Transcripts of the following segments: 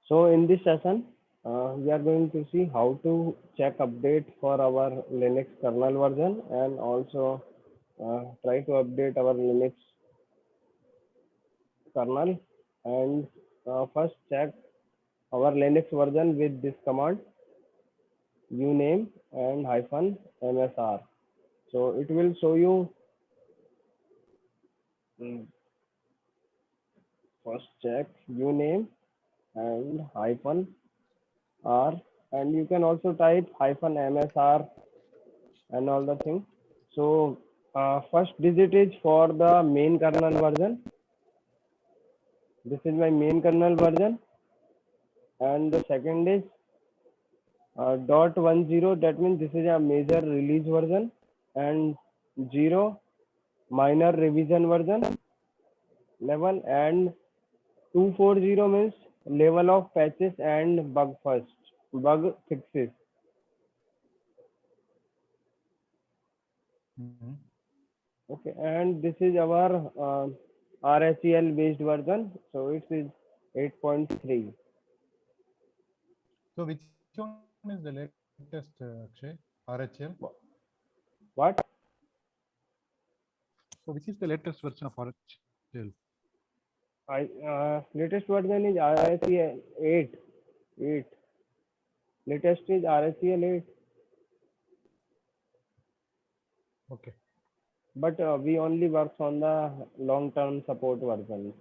So in this session, we are going to see how to check update for our Linux kernel version and also try to update our Linux kernel. And first check our Linux version with this command uname and hyphen msr. So it will show you first check uname and hyphen r, and you can also type hyphen msr and all the things. So first digit is for the main kernel version. This is my main kernel version, and the second is .10. That means this is a major release version, and 0 minor revision version level, and 240 means level of patches and bug fixes. Mhm. Okay, and this is our RHEL based version, so it is 8.3. So which one is the latest, Akshay? RHL? What? So which is the latest version of RHL? Latest version is RHEL 8. 8. Latest is RHEL 8, Okay. but we only works on the long-term support version.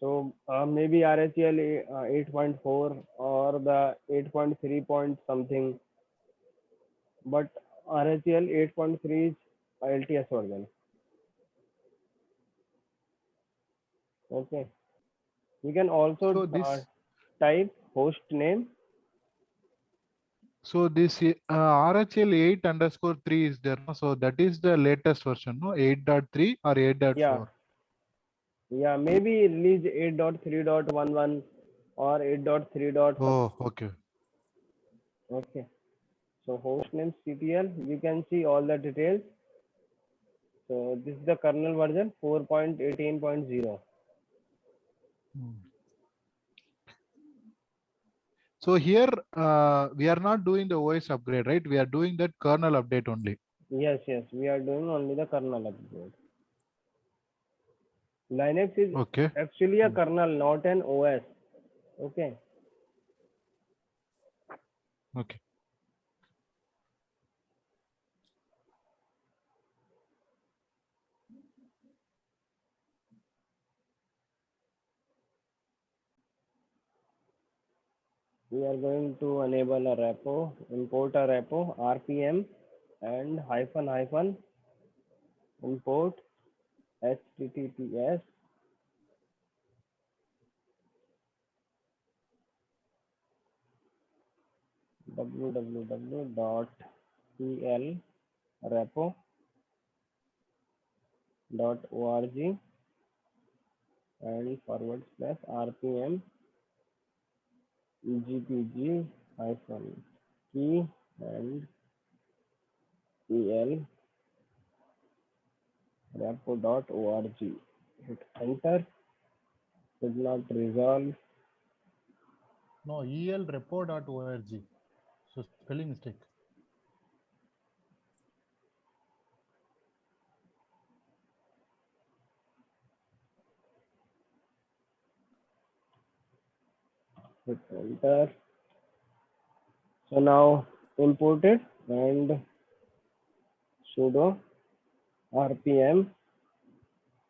So maybe RHEL 8.4 or the 8.3 point something, but RHEL 8.3 is LTS version. Okay. You can also So this type host name. RHL 8 underscore 3 is there. No? So that is the latest version, no? 8.3 or Yeah, 8.4. yeah, maybe release 8.3.11 or 8.3 dot some. Oh, okay. Okay. So host name CTL, you can see all the details. So this is the kernel version 4.18.0. Hmm. So here we are not doing the OS upgrade, right? We are doing that kernel update only. Yes, yes, we are doing only the kernel upgrade. Linux is Okay. actually a Hmm. kernel, not an OS. Okay. Okay. We are going to enable a repo, import a repo, RPM, and hyphen hyphen import https www.elrepo.org and forward slash rpm gpg hyphen key and el repo.org. Hit enter. Did not resolve. No, elrepo.org. So spelling mistake. Hit enter. So now imported and sudo rpm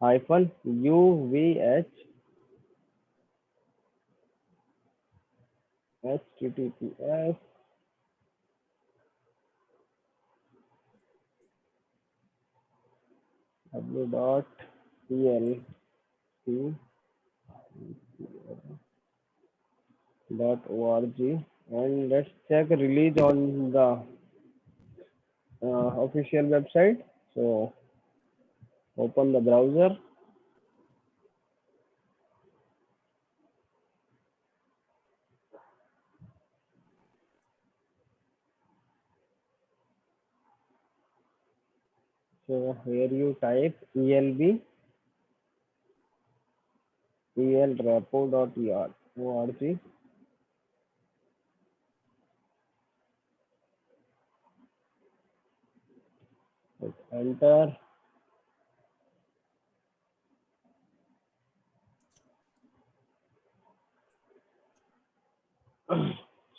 hyphen uvh https w.plc .org, and let's check release on the official website. So open the browser. So here you type elb elrepo.org. Hit enter.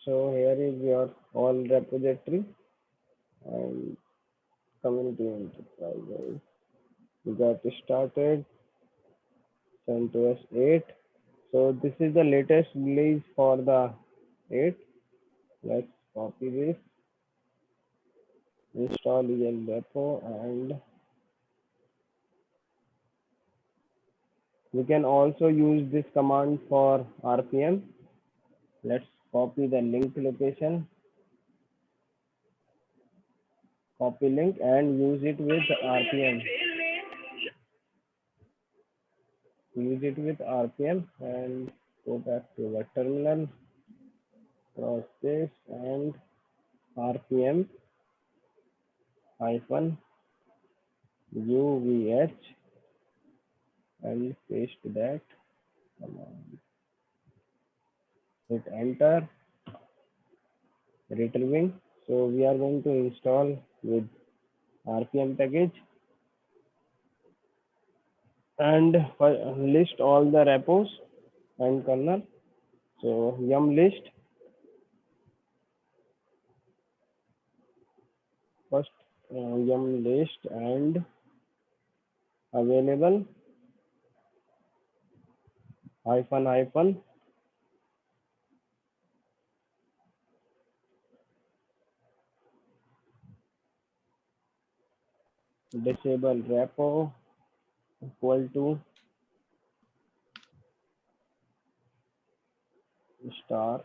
So here is your all repository and community enterprise. We got started. CentOS 8. So this is the latest release for the 8. Let's copy this, install EL repo, and we can also use this command for RPM. Let's copy the link location, copy link, and use it with RPM. Use it with RPM and go back to the terminal, cross this and RPM hyphen UVH and paste that command. Hit enter, retrieving. So we are going to install with RPM package and list all the repos and kernel. So yum list, first yum list and available hyphen hyphen disable repo equal to star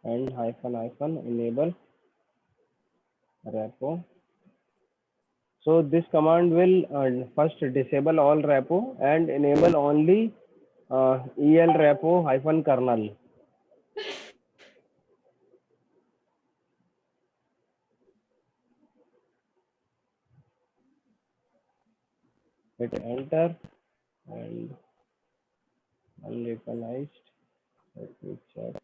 and hyphen hyphen enable repo. So this command will first disable all repo and enable only el repo hyphen kernel. Hit enter and unrecognized. Let me check.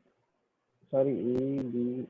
Sorry, EBL.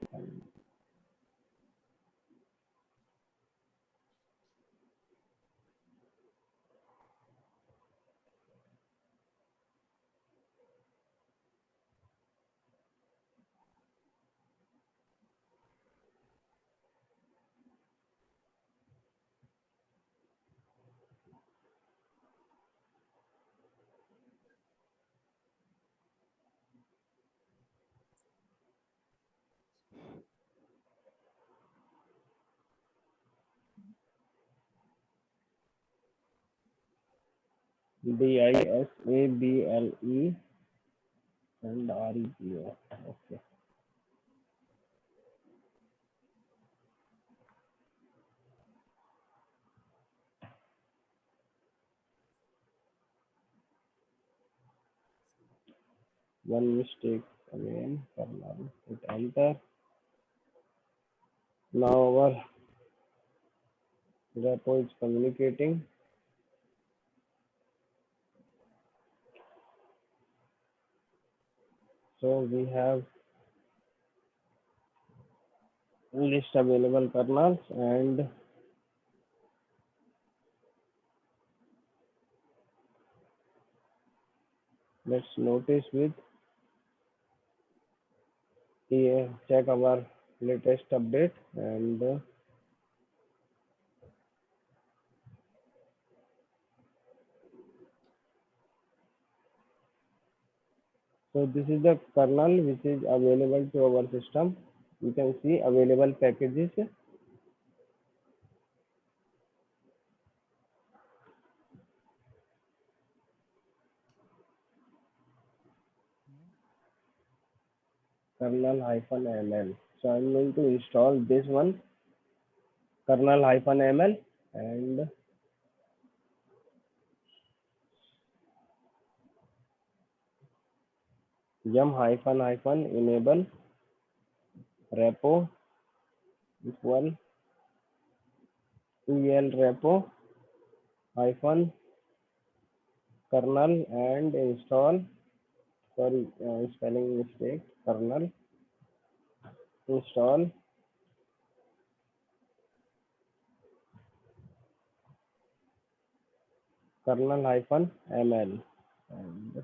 DISABLE and REPO. Okay. One mistake again. Kernel. Hit enter. Now our repo is communicating. So we have list available kernels and let's notice with check our latest update and so this is the kernel which is available to our system. You can see available packages. Kernel hyphen ml. So I'm going to install this one kernel hyphen ml and yum hyphen hyphen enable repo equal el repo hyphen kernel and install, sorry, spelling mistake, kernel install kernel-ml and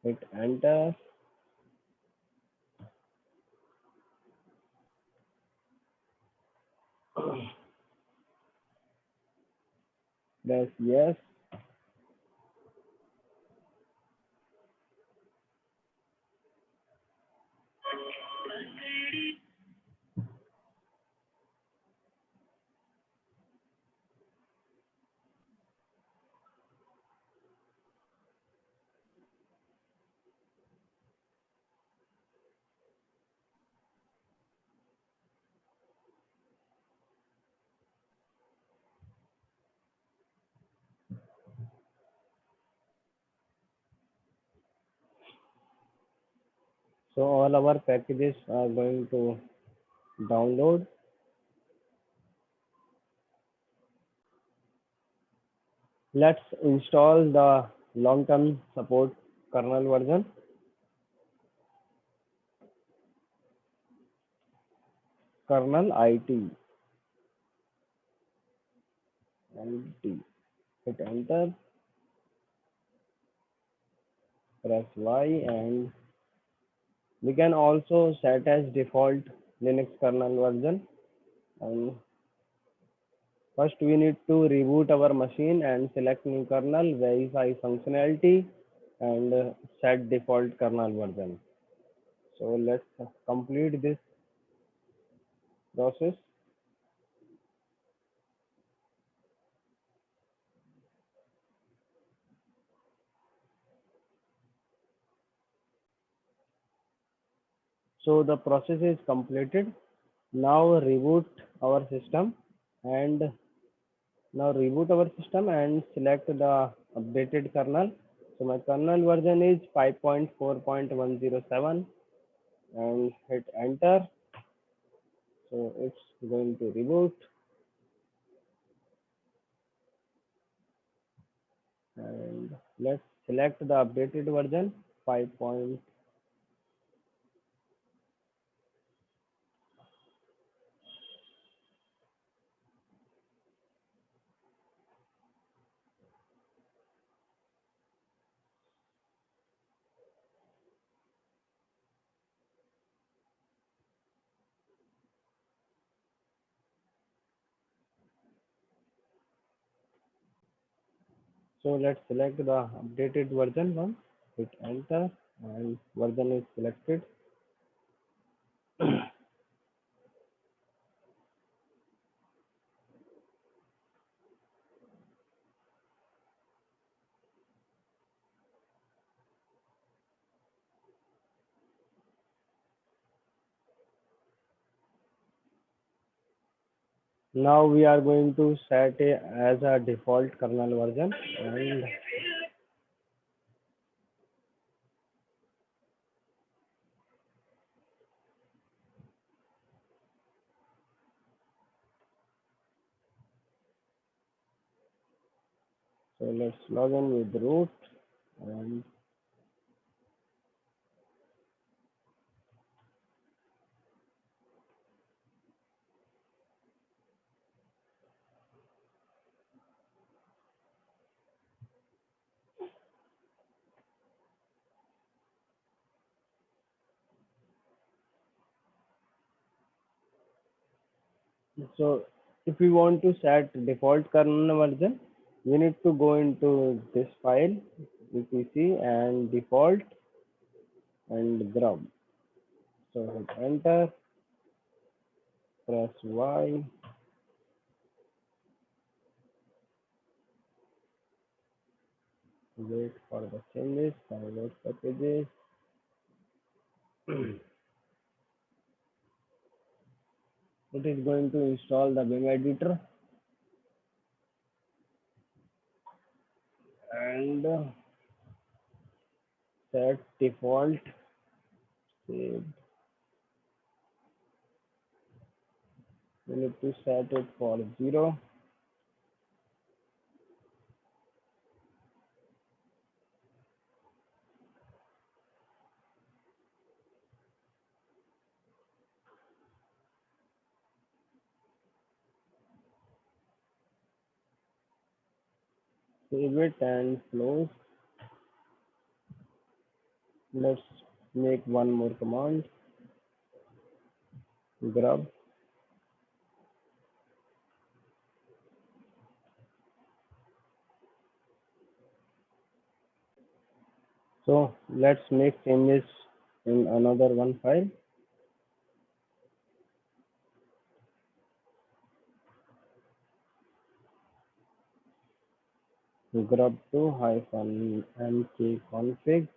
hit enter. Press yes. So all our packages are going to download. Let's install the long-term support kernel version. Kernel IT. Hit enter. Press Y, and we can also set as default Linux kernel version. And first we need to reboot our machine and select new kernel, verify functionality, and set default kernel version. So let's complete this process. So the process is completed. Now reboot our system and select the updated kernel. So my kernel version is 5.4.107 and hit enter. So it's going to reboot, and let's select the updated version 5. So let's select the updated version one, hit enter, and version is selected. Now we are going to set it as a default kernel version, and so let's log in with root, and so if we want to set default kernel version, we need to go into this file, etc, and default and grub. So hit enter, press Y, wait for the changes, download packages. It is going to install the Vim editor, and set default saved. We need to set it for 0. Save it and close. Let's make one more command. Grub. So let's make changes in another one file. Grub2 hyphen mkconfig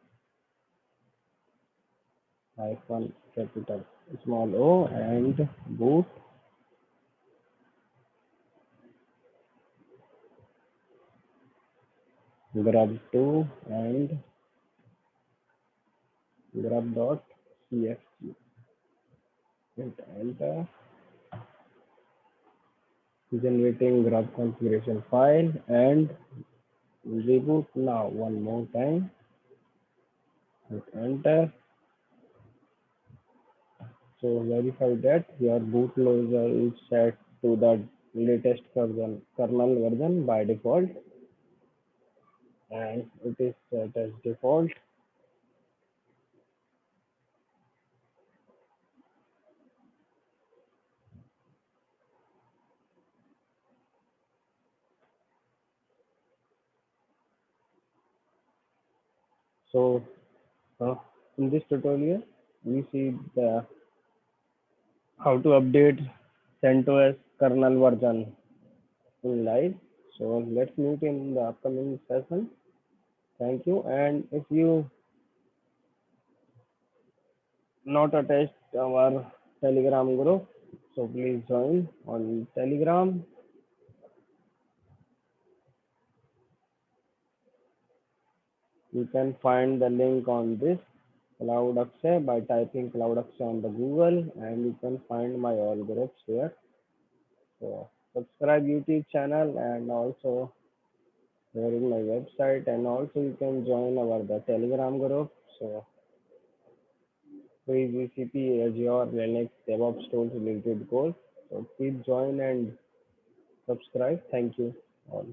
hyphen capital small o and boot grub2 and grub.cfg. Hit enter. Generating grub configuration file and reboot now one more time. Hit enter. So verify that your bootloader is set to the latest kernel version by default, and it is set as default. So in this tutorial, we see the how to update CentOS kernel version in live. So let's meet in the upcoming session. Thank you. And if you not attached our Telegram group, so please join on Telegram. You can find the link on this Cloud Akshay by typing Cloud Akshay on the Google, and you can find my all groups here. So subscribe YouTube channel and also here is my website, and also you can join our the Telegram group. So free GCP, Azure, Linux, DevOps tools related course. So please join and subscribe. Thank you all.